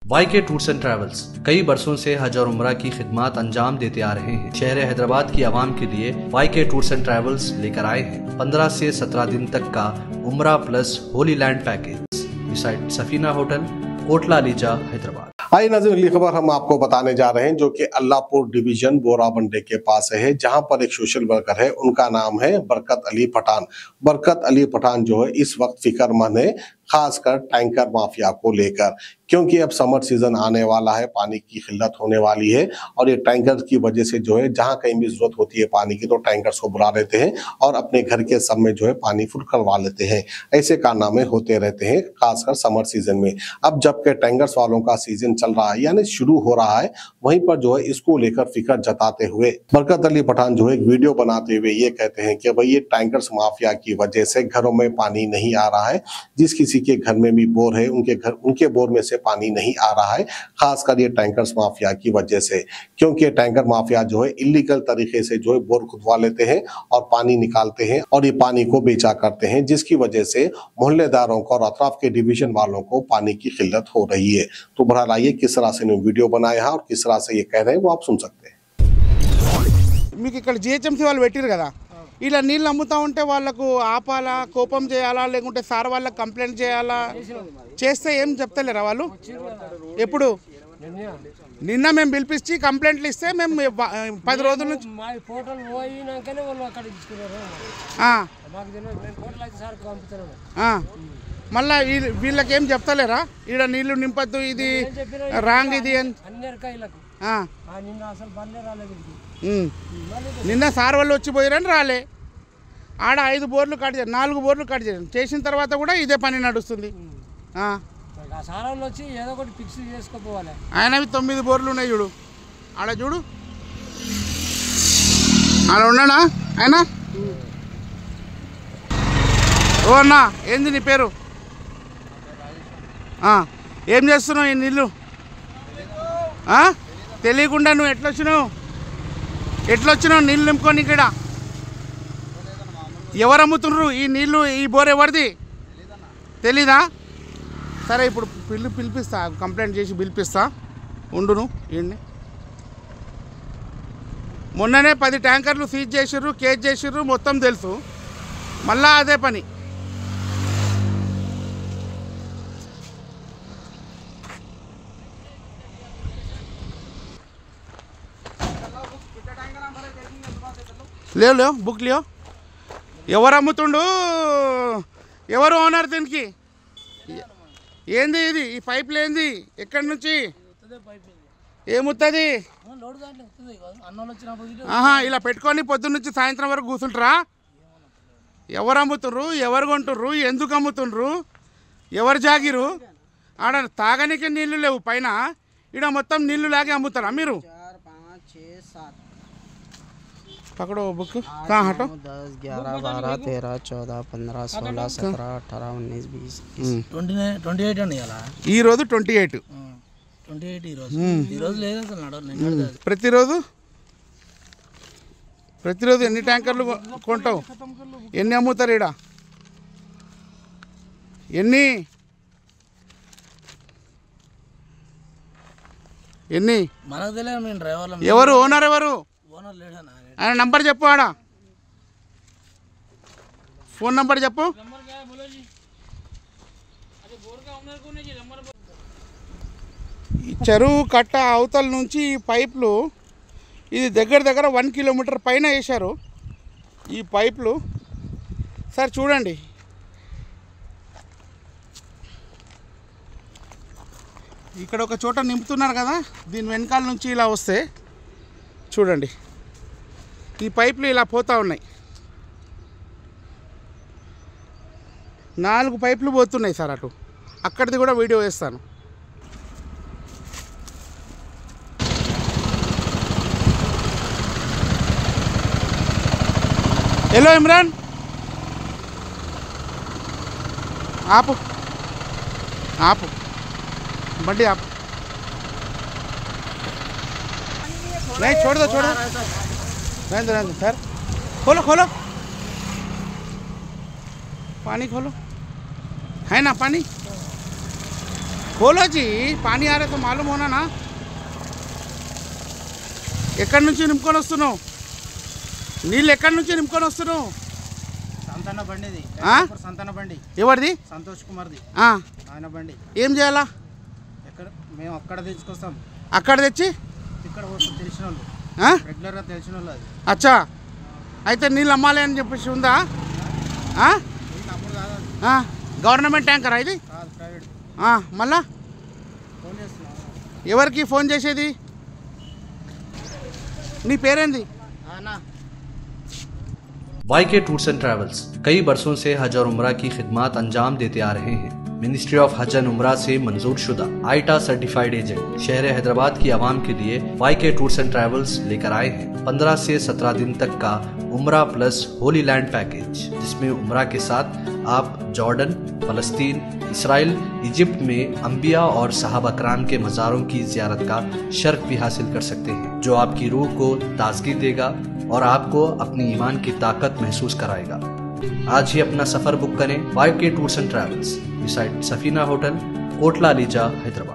YK tours and travels कई बरसों से हज और उम्रा की खिदमत अंजाम देते आ रहे हैं। शहर हैदराबाद की आवाम के लिए YK टूर्स एंड ट्रैवल्स लेकर आए हैं 15 से 17 दिन तक का उम्रा plus holy land package beside Safina hotel, Kotla Alijah, Hyderabad. आई नाज़रीन, अगली खबर हम आपको बताने जा रहे हैं जो कि अल्लाहपुर डिवीजन बोराबंडे के पास है, जहां पर एक सोशल वर्कर है, उनका नाम है बरकत अली पठान। बरकत अली पठान जो है इस वक्त फिक्रमंद है, खासकर टैंकर माफिया को लेकर, क्योंकि अब समर सीजन आने वाला है, पानी की किल्लत होने वाली है और ये टैंकर की वजह से जो है जहां कहीं भी जरूरत होती है पानी की तो टैंकर्स को बुला लेते हैं और अपने घर के सब में जो है पानी फुल करवा लेते हैं। ऐसे कारनामे होते रहते हैं खासकर समर सीजन में। अब जबकि टैंकर्स वालों का सीजन चल रहा है यानी शुरू हो रहा है, वहीं पर जो है इसको लेकर फिक्र जताते हुए बरकत अली पठान जो है एक वीडियो बनाते हुए ये कहते हैं कि भाई ये टैंकर्स माफिया की वजह से घरों में पानी नहीं आ रहा है। जिस किसी के घर में भी बोर है उनके बोर में से पानी नहीं आ रहा है, खासकर ये टैंकर्स माफिया की वजह से, क्योंकि टैंकर माफिया जो है इलीगल तरीके से जो है बोर खुदवा लेते हैं और पानी निकालते हैं और ये पानी को बेचा करते हैं, जिसकी वजह से मोहल्लेदारों को और अतराफ के डिवीजन वालों को पानी की किल्लत हो रही है। तो बहरहाल आइए किस तरह से वीडियो बनाया है और किस तरह से ये कह रहे हैं वो आप सुन सकते हैं। మీకు ఇక్కడ జిహెచ్ఎంసీ వాళ్ళు పెట్టిరు కదా, ఇలా నీళ్ళు అమ్ముతా ఉంటే వాళ్ళకు ఆపాలా, కోపం చేయాలా, లేకుంటే సార్ వాళ్ళకి కంప్లైంట్ చేయాలా? చేస్తే ఏం చెప్తలేరా వాళ్ళు? ఎప్పుడు నిన్న మేము పిలిపించి కంప్లైంట్లు ఇస్తే మేము 10 రోజుల నుంచి మళ్ళీ వీళ్ళకి ఏం చెప్తలేరా? ఈడ నీళ్లు నింపద్దు, ఇది రాంగ్, ఇది అని. నిన్న సార్ వాళ్ళు వచ్చి పోయారని రాలే. ఆడ 5 బోర్లు కట్ చేయాలి, 4 బోర్లు కట్ చేయాలి. చేసిన తర్వాత కూడా ఇదే పని నడుస్తుంది. ఆయనవి 9 బోర్లు ఉన్నాయి చూడు, ఆడ చూడు, ఆడ ఉన్నాడా ఆయన? ఓ అన్నా, ఏంది నీ పేరు? ఏం చేస్తున్నావు ఈ నీళ్ళు? తెలియకుండా నువ్వు ఎట్లొచ్చినావు నీళ్ళు నింపుకొని? ఇక్కడ ఎవరు అమ్ముతున్నారు ఈ నీళ్ళు? ఈ బోర్ ఎవరిది తెలీదా? సరే ఇప్పుడు పిలిపిస్తా, కంప్లైంట్ చేసి పిలిపిస్తా, ఉండును. ఏంటి మొన్ననే 10 ట్యాంకర్లు సీజ్ చేసిర్రు, కేజ్ చేసిర్రు, మొత్తం తెలుసు. మళ్ళా అదే పని. లేవు బుక్ లేవు. ఎవరు అమ్ముతుండు? ఎవరు ఓనర్ దీనికి? ఏంది ఇది? ఈ పైపులు ఏంది? ఎక్కడి నుంచి ఏముతుంది? ఇలా పెట్టుకొని పొద్దున్న నుంచి సాయంత్రం వరకు కూర్చుంటారా? ఎవరు అమ్ముతుండ్రు? ఎవరు కొంటుర్రు? ఎందుకు అమ్ముతుండ్రు? ఎవరు జాగిరు? ఆడ తాగనికి నీళ్లు లేవు పైన, ఈడ మొత్తం నీళ్లు లాగే అమ్ముతారా మీరు? पकड़ो बुक। कहाँ हटो? 10, 11, 12, 13, 14, 15, 16, 17, 18, 19, 20, 28 అని అలా. ఈ రోజు 28 ఈ రోజు లేదు అసలు. ప్రతిరోజు ఎన్ని ట్యాంకర్లు కొంటావు? ఎన్ని అమ్ముతారు ఈడ? ఎన్ని మనకు తెలియదు. మేము డ్రైవర్లు. ఎవరు ఓనర్? ఎవరు ఓనర్ లేడనా? ఆయన నంబర్ చెప్పు, ఆడ ఫోన్ నంబర్ చెప్పు. ఈ చెరువు కట్ట అవతల నుంచి ఈ పైపులు, ఇది దగ్గర 1 కిలోమీటర్ పైన వేశారు ఈ పైపులు. సార్ చూడండి, ఇక్కడ ఒక చోట నింపుతున్నారు కదా, దీని వెనకాల నుంచి ఇలా వస్తే చూడండి ఈ పైపులు ఇలా పోతూ ఉన్నాయి. 4 పైపులు పోతున్నాయి సార్ అటు. అక్కడిది కూడా వీడియో వేస్తాను. హలో ఇమ్రాన్, ఆపు బండి ఆపు. नहीं छोड़ दो रहने दो सर। खोलो पानी खोलो, है ना पानी? खोलो जी, पानी आ रहे तो मालूम होना ना। ఎక్కడి నుంచి నింపుకొని వస్తున్నావు నీళ్ళు? ఎక్కడి నుంచి నింపుకొని వస్తున్నావు? సంతాన బండిది, సంతాన బండి. ఎవరిది? సంతోష్ కుమార్ది. ఆయన బండి. ఏం చేయాలా? ఎక్కడ మేము అక్కడ తెచ్చుకొస్తాం. అక్కడ తెచ్చి ఇక్కడ తెలిసిన వాళ్ళు, రెగ్యులర్గా తెలిసిన వాళ్ళు. అది అచ్చా. అయితే నీళ్ళు అమ్మాలి అని చెప్పేసి ఉందా? అప్పుడు కాదు, గవర్నమెంట్ ట్యాంకరా ఇది? కాదు, ప్రైవేట్. మళ్ళా ఫోన్ చేస్తున్నా. ఎవరికి ఫోన్ చేసేది? నీ పేరేంది? वाईके टूर्स एंड ट्रैवल्स कई बरसों से हज और उम्रा की खिदमत अंजाम देते आ रहे हैं। मिनिस्ट्री ऑफ हज एंड उम्रा से मंजूर शुदा आईटा सर्टिफाइड एजेंट शहर हैदराबाद की आवाम के लिए वाईके टूर्स एंड ट्रैवल्स लेकर आए हैं 15 से 17 दिन तक का उम्रा प्लस होली लैंड पैकेज, जिसमें उम्रा के साथ आप जॉर्डन, फलस्तीन, इसराइल, इजिप्ट में अंबिया और सहाबा कराम के मज़ारों की ज़ियारत का शर्फ भी हासिल कर सकते हैं, जो आपकी रूह को ताजगी देगा और आपको अपनी ईमान की ताकत महसूस कराएगा। आज ही अपना सफ़र बुक करें YK tours and travels, beside Safina hotel, Kotla Lija, Hyderabad.